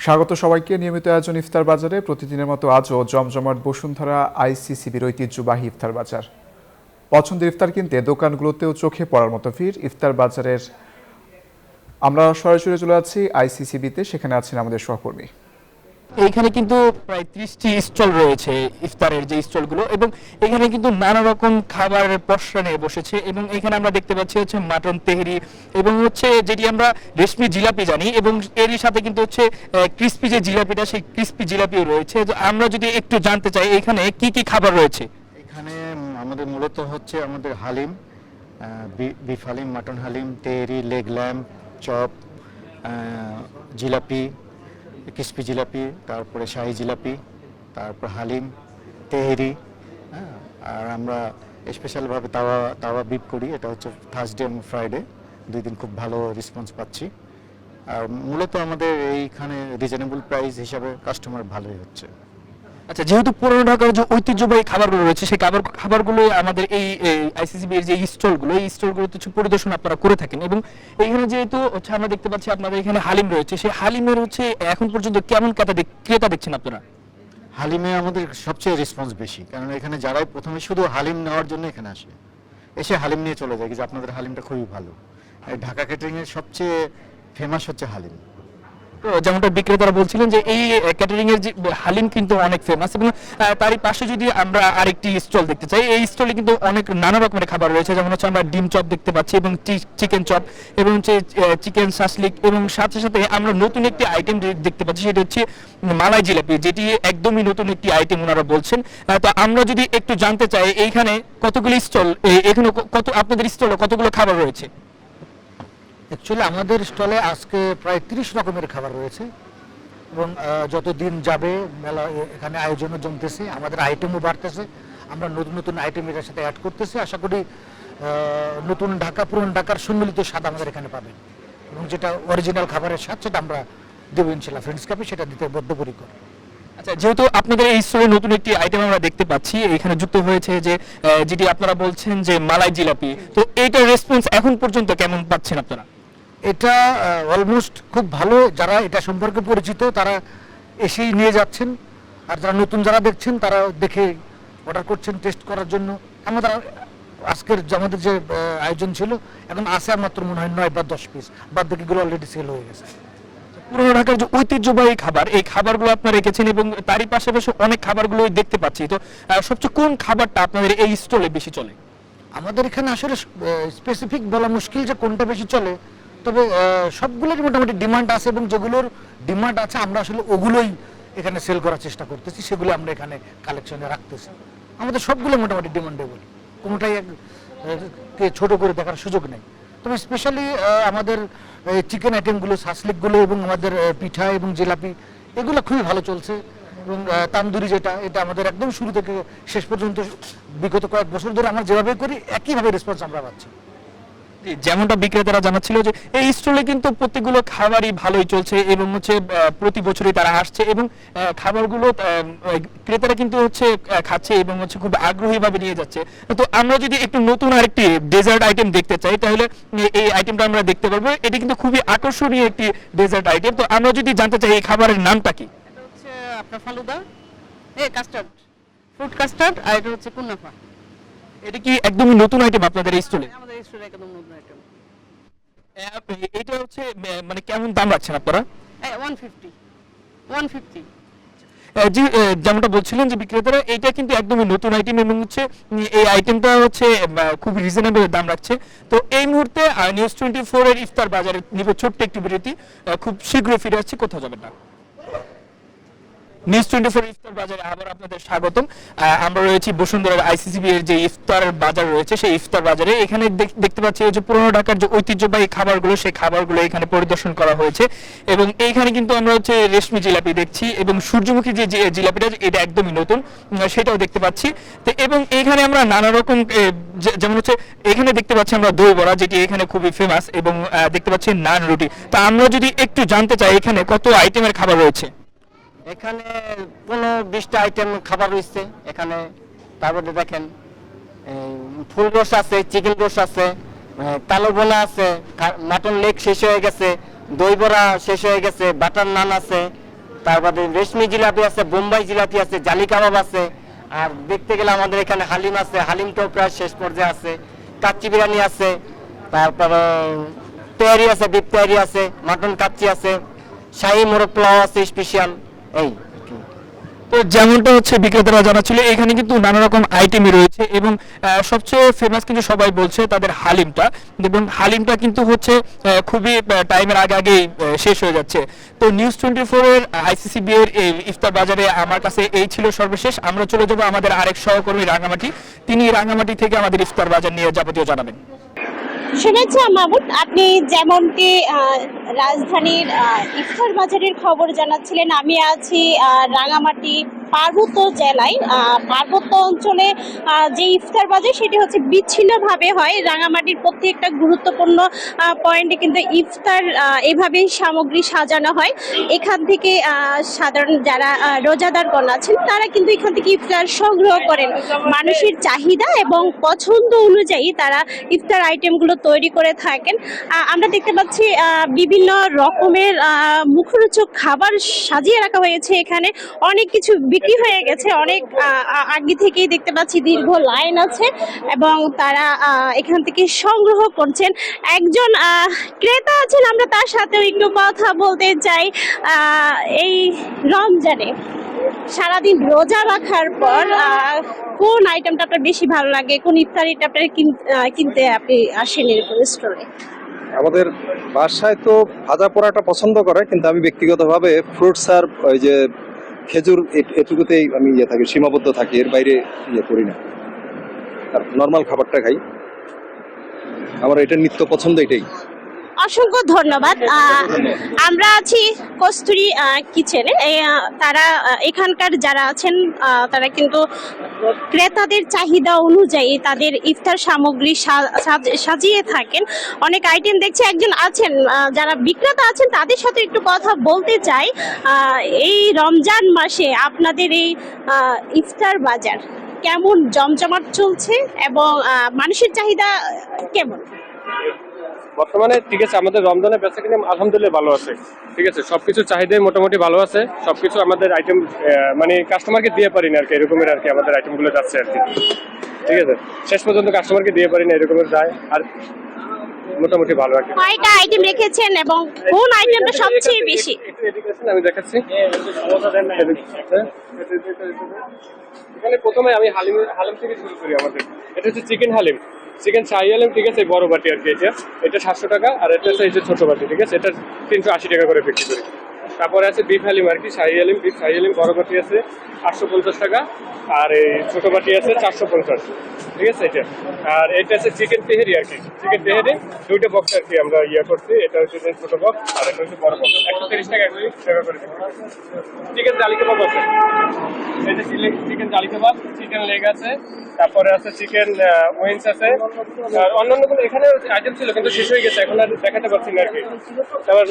স্বাগত সবাইকে। নিয়মিত আয়োজন ইফতার বাজারে প্রতিদিনের মতো আজও জমজমাট বসুন্ধরা আইসিসিবির ঐতিহ্যবাহী ইফতার বাজার। পছন্দের ইফতার কিনতে দোকানগুলোতেও চোখে পড়ার মতো ভিড় ইফতার বাজারের। আমরা সরাসরি চলে যাচ্ছি আইসিসিবিতে, সেখানে আছেন আমাদের সহকর্মী। এইখানে কিন্তু প্রায় 30টি স্টল রয়েছে ইফতারের যে স্টলগুলো, এবং এখানে কিন্তু নানা রকম খাবারের পসরা নিয়ে বসেছে। এবং এখানে আমরা দেখতে পাচ্ছি হচ্ছে মাটন তেহরি, এবং হচ্ছে যেটি আমরা রেশমি জিলাপি জানি, এবং এরই সাথে কিন্তু হচ্ছে ক্রিস্পি যে জিলাপিটা, সেই ক্রিস্পি জিলাপিও রয়েছে। তো আমরা যদি একটু জানতে চাই এখানে কি কি খাবার রয়েছে। এখানে আমাদের মূলত হচ্ছে আমাদের haleem, beef haleem, mutton haleem, tehari, leg lamb, chop, jalebi, crispy jalebi, তারপরে শাহি জিলাপি, তারপর হালিম, তেহরি। হ্যাঁ, আর আমরা স্পেশালভাবে তাওয়া তাওয়া বিপ করি। এটা হচ্ছে থার্সডে এবং ফ্রাইডে, 2 দিন খুব ভালো রেসপন্স পাচ্ছি। আর মূলত আমাদের এইখানে রিজনেবল প্রাইস হিসাবে কাস্টমার ভালোই হচ্ছে। আচ্ছা, যেহেতু পুরানো ঢাকার যে ঐতিহ্যবাহী খাবারগুলো রয়েছে, সেই খাবারগুলো আমাদের এই আইসিসিবি এর যে স্টলগুলো, এই স্টলগুলোতে হচ্ছে পরিদর্শন আপনারা করে থাকেন। এবং এইখানে যেহেতু হচ্ছে আমরা দেখতে পাচ্ছি আপনাদের এখানে হালিম রয়েছে, সেই হালিমের হচ্ছে এখন পর্যন্ত কেমন ক্রেতা দেখছেন আপনারা? হালিমে আমাদের সবচেয়ে রেসপন্স বেশি, কারণ এখানে যারাই প্রথমে শুধু হালিম নেওয়ার জন্য এখানে আসে, এসে হালিম নিয়ে চলে যায় যে আপনাদের হালিমটা খুবই ভালো। এই ঢাকা ক্যাটারিং এর সবচেয়ে ফেমাস হচ্ছে হালিম। তো যেমনটা বিক্রেতারা বলছিলেন যে এই ক্যাটারিং এর যে হালিম কিন্তু অনেক ফেমাস। এবং তারই পাশে যদি আমরা আরেকটি স্টল দেখতে চাই, এই স্টলে কিন্তু অনেক নানা রকমের খাবার রয়েছে। যেমন হচ্ছে আমরা ডিম চপ দেখতে পাচ্ছি, এবং চিকেন চপ, এবং হচ্ছে চিকেন শাসলিক, এবং সাথে সাথে আমরা নতুন একটি আইটেম দেখতে পাচ্ছি, সেটা হচ্ছে মালাই জিলাপি, যেটি একদমই নতুন একটি আইটেম ওনারা বলছেন। তো আমরা যদি একটু জানতে চাই এইখানে কতগুলি স্টল, এখানে আপনাদের স্টলে কতগুলো খাবার রয়েছে? অ্যাকচুয়ালি আমাদের স্টলে আজকে প্রায় 30 রকমের খাবার রয়েছে, এবং যত দিন যাবে মেলা এখানে আয়োজনও জমতেছে, আমাদের আইটেমও বাড়তেছে, আমরা নতুন নতুন আইটেম এটার সাথে অ্যাড করতেছি। আশা করি নতুন ঢাকা পুরনো ঢাকার সম্মিলিত স্বাদ আমাদের এখানে পাবেন, এবং যেটা অরিজিনাল খাবারের স্বাদ সেটা আমরা দেবো ইনশাল্লাহ। ফ্রেন্ডস কাপে সেটা দিতে বদ্ধপরিকর। আচ্ছা, যেহেতু আপনাদের এই স্টোরে নতুন একটি আইটেম আমরা দেখতে পাচ্ছি, এখানে যুক্ত হয়েছে যে যেটি আপনারা বলছেন যে মালাই জিলাপি, তো এইটার রেসপন্স এখন পর্যন্ত কেমন পাচ্ছেন আপনারা? এটা অলমোস্ট খুব ভালো। যারা এটা সম্পর্কে পরিচিত তারা এসেই নিয়ে যাচ্ছেন, আর যারা নতুন যারা দেখছেন তারা দেখে অর্ডার করছেন টেস্ট করার জন্য। আমাদের আজকের আমাদের যে আয়োজন ছিল, এখন আছে আর মাত্র মনে হয় 9 বা 10 পিস, বাদ বাকিগুলো অলরেডি সেল হয়ে গেছে। পুরনো ঢাকার যে ঐতিহ্যবাহী খাবার, এই খাবারগুলো আপনারা রেখেছেন, এবং তারই পাশাপাশি অনেক খাবারগুলো দেখতে পাচ্ছি। তো সবচেয়ে কোন খাবারটা আপনাদের এই স্টলে বেশি চলে? আমাদের এখানে আসলে স্পেসিফিক বলা মুশকিল যে কোনটা বেশি চলে, তবে সবগুলোর মোটামুটি ডিমান্ড আছে, এবং যেগুলোর ডিমান্ড আছে আমরা আসলে ওগুলোই এখানে সেল করার চেষ্টা করতেছি, সেগুলো আমরা এখানে কালেকশনে রাখতেছি। আমাদের সবগুলো মোটামুটি ডিমান্ডেবল, কোনোটাই কে ছোট করে দেখার সুযোগ নেই। তবে স্পেশালি আমাদের চিকেন আইটেমগুলো, শাসলিকগুলো, এবং আমাদের পিঠা এবং জিলাপি, এগুলো খুবই ভালো চলছে। এবং তান্দুরি যেটা, এটা আমাদের একদম শুরু থেকে শেষ পর্যন্ত বিগত কয়েক বছর ধরে আমরা যেভাবে করি একইভাবে রেসপন্স আমরা পাচ্ছি। যেমনটা বিক্রেতারা জানাচ্ছিল যে এই স্টলে কিন্তু প্রত্যেকগুলো খাবারই ভালোই চলছে, এবং হচ্ছে প্রতি বছরই তারা আসছে, এবং খাবারগুলো ক্রেতারা কিন্তু হচ্ছে খাচ্ছে, এবং হচ্ছে খুব আগ্রহীভাবে নিয়ে যাচ্ছে। তো আমরা যদি একটু নতুন আরেকটি ডেজার্ট আইটেম দেখতে চাই, তাহলে এই আইটেমটা আমরা দেখতে পারবো। এটি কিন্তু খুবই আকর্ষণীয় একটি ডেজার্ট আইটেম। তো আমরা যদি জানতে চাই এই খাবারের নামটা কি? এটা হচ্ছে আপনার ফালুদা, কাস্টার্ড, ফ্রুট কাস্টার্ড, আর এটা হচ্ছে কুনাফা। এটা কি একদমই নতুন আইটেম আপনাদের এই স্টলে? আমাদের স্টোরে একদম নতুন আইটেম। এটা হচ্ছে মানে কেমন দাম রাখছেন আপনারা? 150 জি, যেমনটা বলছিলেন যে বিক্রেতারা, এটা কিন্তু একদমই নতুন আইটেম, এবং হচ্ছে এই আইটেমটা হচ্ছে খুব রিজনেবল দাম রাখছে। তো এই মুহূর্তে নিউজ 24 এর ইফতার বাজারে নিব ছোট্ট একটি বিরতি, খুব শীঘ্রই ফিরে আসছি, কোথাও যাবেন না। নিউজ 24 ইফতার বাজারে আবার আপনাদের স্বাগতম। আমরা রয়েছি বসুন্ধরার আইসিসিবি এর যে ইফতার বাজার রয়েছে, সেই ইফতার বাজারে। এখানে দেখতে পাচ্ছি যে পুরনো ঢাকার যে ঐতিহ্যবাহী খাবারগুলো, সেই খাবারগুলো এখানে পরিদর্শন করা হয়েছে। এবং এইখানে কিন্তু আমরা হচ্ছে রেশমি জিলাপি দেখছি, এবং সূর্যমুখী যে জিলাপিটা, এটা একদমই নতুন, সেটাও দেখতে পাচ্ছি। তো এবং এইখানে আমরা নানা রকম, যেমন হচ্ছে এখানে দেখতে পাচ্ছি আমরা দই বড়া, যেটি এখানে খুবই ফেমাস, এবং দেখতে পাচ্ছি নান রুটি। তা আমরা যদি একটু জানতে চাই এখানে কত আইটেমের খাবার রয়েছে? এখানে 15-20টা আইটেম খাবার রয়েছে এখানে। তারপরে দেখেন ফুল রোস্ট আছে, চিকেন রোস্ট আছে, কালো বোনা আছে, মাটন লেগ শেষ হয়ে গেছে, দই বড়া শেষ হয়ে গেছে, বাটার নান আছে, তারপরে রেশমি জিলাপি আছে, বোম্বাই জিলাপি আছে, জালি কাবাব আছে। আর দেখতে গেলে আমাদের এখানে হালিম আছে, হালিমটাও প্রায় শেষ পর্যায়ে আছে। কাচ্চি বিরিয়ানি আছে, তারপরে তেহারি আছে, বিফ তেহারি আছে, মাটন কাচ্চি আছে, শাহী মোরগ পোলাও আছে স্পেশাল। এই তো যেমনটা হচ্ছে বিক্রেতারা জানাচ্ছিল, এখানে কিন্তু নানা রকম আইটেমই রয়েছে এবং সবচেয়ে ফেমাস কিন্তু সবাই বলছে তাদের হালিমটা, এবং হালিমটা কিন্তু হচ্ছে খুবই টাইমের আগে আগেই শেষ হয়ে যাচ্ছে। তো নিউজ 24 এর আইসিসিবি এর এই ইফতার বাজারে আমার কাছে এই ছিল সর্বশেষ। আমরা চলে যাব আমাদের আরেক সহকর্মী রাঙামাটি, তিনি রাঙামাটি থেকে আমাদের ইফতার বাজার নিয়ে যাবতীয় জানাবেন। শুনেছি মামুন, আপনি যেমনটি রাজধানীর ইফতার বাজারের খবর জানাচ্ছিলেন, আমি আছি রাঙামাটি পার্বত্য জেলায়। পার্বত্য অঞ্চলে যে ইফতার বাজার সেটি হচ্ছে বিচ্ছিন্নভাবে হয়। রাঙামাটির প্রত্যেকটা গুরুত্বপূর্ণ পয়েন্টে কিন্তু ইফতার এভাবেই সামগ্রী সাজানো হয়। এখান থেকে সাধারণ যারা রোজাদারগণ আছেন তারা কিন্তু এখান থেকে ইফতার সংগ্রহ করেন। মানুষের চাহিদা এবং পছন্দ অনুযায়ী তারা ইফতার আইটেমগুলো তৈরি করে থাকেন। আমরা দেখতে পাচ্ছি বিভিন্ন রকমের মুখরোচক খাবার সাজিয়ে রাখা হয়েছে। এখানে অনেক কিছু বিক্রি হয়ে গেছে, অনেক আগে থেকেই দেখতে পাচ্ছি দীর্ঘ লাইন আছে এবং তারা এখান থেকে সংগ্রহ করছেন। একজন ক্রেতা আছেন, আমরা তার সাথেও একটু কথা বলতে চাই। এই রমজানে সারাদিন রোজা রাখার পর কোন আইটেমটা আপনার বেশি ভালো লাগে, কোন ইফতারিটা আপনার কিনতে আপনি আসেন এরকম স্টোরে? আমাদের বাসায় তো ভাজা পোড়াটা পছন্দ করে, কিন্তু আমি ব্যক্তিগতভাবে ফ্রুটস আর ওই যে খেজুর এটুকুতেই আমি থাকি, সীমাবদ্ধ থাকি, এর বাইরে করি না। আর নর্মাল খাবারটা খাই, আমার এটা নিত্য পছন্দ এটাই। অসংখ্য ধন্যবাদ। আমরা আছি কস্তুরী কিচেনে। তারা এখানকার যারা আছেন তারা কিন্তু ক্রেতাদের চাহিদা অনুযায়ী তাদের ইফতার সামগ্রী সাজিয়ে থাকেন। অনেক আইটেম দেখছি। একজন আছেন যারা বিক্রেতা আছেন, তাদের সাথে একটু কথা বলতে চাই। এই রমজান মাসে আপনাদের এই ইফতার বাজার কেমন জমজমাট চলছে এবং মানুষের চাহিদা কেমন? বর্তমানে ঠিক আছে, আমাদের রমজানের বেচাকেনা আলহামদুলিল্লাহ ভালো আছে। ঠিক আছে, সবকিছু চাহিদাই মোটামুটি ভালো আছে। সবকিছু আমাদের আইটেম মানে কাস্টমারকে দিয়ে পারি না আর কি, এরকমের আর কি আমাদের আইটেমগুলো যাচ্ছে আর কি। ঠিক আছে, শেষ পর্যন্ত কাস্টমারকে দিয়ে পারি না, এরকমের যায়। আর মোটামুটি ভালো আর কি। কয়টা আইটেম রেখেছেন এবং কোন আইটেমটা সবচেয়ে বেশি? আমি দেখাচ্ছি। এখানে প্রথমে আমি হালিম থেকে শুরু করি। আমাদের এটা হচ্ছে চিকেন হালিম, চিকেন শাহী হালিম। ঠিক আছে, বড় বাটি আর কি। এটা 700 টাকা, আর এটা হচ্ছে এই যে ছোট বাটি। ঠিক আছে, এটা 380 টাকা করে বিক্রি করি। তারপরে আছে বিফ হালিম আর কি, শাহী হালিম, বিফ শাহী হালিম বড় বাটি আছে 850 টাকা, আর এই ছোট বাটি আছে 450। ঠিক আছে, এটা। আর এটা আছে চিকেন তেহারি আর কি, চিকেন তেহারি দুইটা বক্স আর কি আমরা করছি। এটা হচ্ছে ছোট বক্স আর এটা হচ্ছে বড় বক্স, 130 টাকা করে বিক্রি করি। চিকেন জালি কাবাব আছে, এটা চিকেন জালি কাবাব, চিকেন লেগ আছে, তারপরে আছে চিকেন উইংস আছে, আর অন্যান্যগুলো এখানে আইটেম ছিল কিন্তু শেষ হয়ে গেছে, এখন আর দেখাতে পারছি না আর কি। তারপর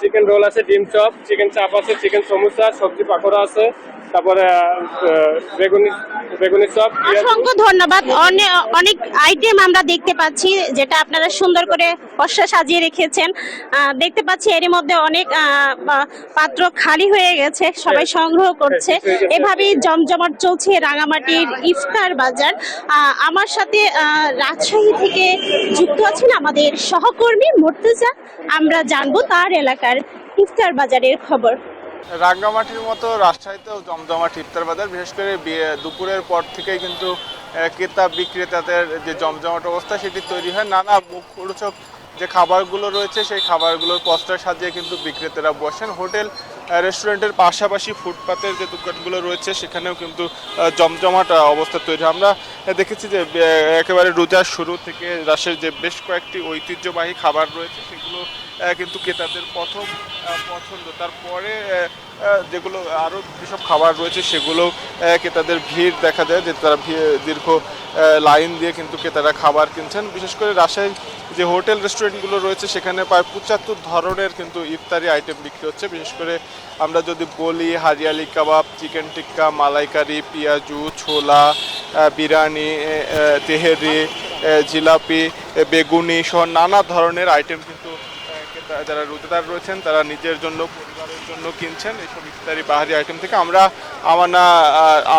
চিকেন রোল আছে, ডিম চপ, চিকেন চাপ আছে, চিকেন সমোসা, সবজি পাকোড়া আছে, তারপরে বেগুনি চপ। অসংখ্য ধন্যবাদ। অনেক আইটেম আমরা দেখতে পাচ্ছি যেটা আপনারা সুন্দর করে পসরা সাজিয়ে রেখেছেন। দেখতে পাচ্ছি এর মধ্যে অনেক পাত্র খালি হয়ে গেছে, সবাই সংগ্রহ করছে। এভাবেই জমজমাট চলছে রাঙামাটির ইফতার বাজার। আমার সাথে রাজশাহী থেকে যুক্ত আছেন আমাদের সহকর্মী মুর্তজা। আমরা জানবো তার এলাকার ইফতার বাজারের খবর। রাঙ্গামাটির মতো রাজশাহীতেও জমজমাট ইফতার বাজার, বিশেষ করে দুপুরের পর থেকেই কিন্তু ক্রেতা বিক্রেতাদের যে জমজমাট অবস্থা সেটি তৈরি হয়। নানা মুখরোচক যে খাবারগুলো রয়েছে সেই খাবারগুলোর পোস্টার সাজিয়ে কিন্তু বিক্রেতারা বসেন। হোটেল রেস্টুরেন্টের পাশাপাশি ফুটপাতের যে দোকানগুলো রয়েছে সেখানেও কিন্তু জমজমাট অবস্থা তৈরি হয়। আমরা দেখেছি যে একেবারে রোজার শুরু থেকে রাজশাহীর যে বেশ কয়েকটি ঐতিহ্যবাহী খাবার রয়েছে সেগুলো কিন্তু ক্রেতাদের প্রথম পছন্দ। তারপরে যেগুলো আরও যেসব খাবার রয়েছে সেগুলো ক্রেতাদের ভিড় দেখা যায়, যে তারা দীর্ঘ লাইন দিয়ে কিন্তু ক্রেতারা খাবার কিনছেন। বিশেষ করে রাজশাহীর যে হোটেল রেস্টুরেন্টগুলো রয়েছে সেখানে প্রায় 75 ধরনের কিন্তু ইফতারি আইটেম বিক্রি হচ্ছে। বিশেষ করে আমরা যদি বলি হারিয়ালি কাবাব, চিকেন টিক্কা, মালাইকারি, পেঁয়াজু, ছোলা, বিরিয়ানি, তেহেরি, জিলাপি, বেগুনি সহ নানা ধরনের আইটেম কিন্তু যারা রোজাদার রয়েছেন তারা নিজের জন্য, পরিবারের জন্য কিনছেন এইসব ইফতারি বাহারি আইটেম থেকে। আমরা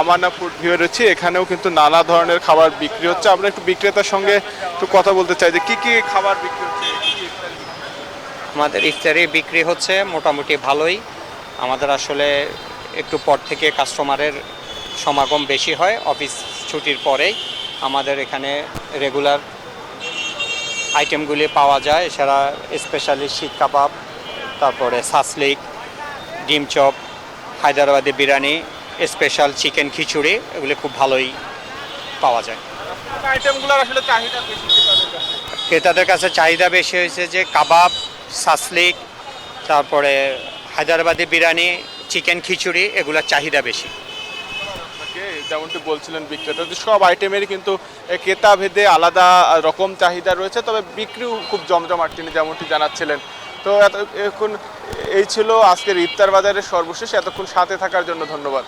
আমানা ফুড ভিউয়ে রয়েছি, এখানেও কিন্তু নানা ধরনের খাবার বিক্রি হচ্ছে। আমরা একটু বিক্রেতার সঙ্গে একটু কথা বলতে চাই যে কি কি খাবার বিক্রি হচ্ছে, কি কি ইফতারি বিক্রি হচ্ছে? আমাদের ইফতারি বিক্রি হচ্ছে মোটামুটি ভালোই। আমাদের আসলে একটু পর থেকে কাস্টমারের সমাগম বেশি হয়, অফিস ছুটির পরেই আমাদের এখানে রেগুলার আইটেমগুলি পাওয়া যায়। এছাড়া স্পেশালি শিক কাবাব, তারপরে সাসলিক, ডিম chop, Hyderabadi biryani, special chicken khichuri, এগুলি খুব ভালোই পাওয়া যায়। আইটেমগুলোর আসলে চাহিদা বেশি ক্রেতাদের কাছে। ক্রেতাদের কাছে চাহিদা বেশি হয়েছে যে কাবাব, সাসলিক, তারপরে হায়দ্রাবাদি বিরিয়ানি, চিকেন খিচুড়ি, এগুলোর চাহিদা বেশি। যেমনটি বলছিলেন বিক্রেতা, সব আইটেমেরই কিন্তু ক্রেতা ভেদে আলাদা রকম চাহিদা রয়েছে, তবে বিক্রিও খুব জমজমাট তিনি যেমনটি জানাচ্ছিলেন। তো এখন এই ছিল আজকের ইফতার বাজারের সর্বশেষ। এতক্ষণ সাথে থাকার জন্য ধন্যবাদ।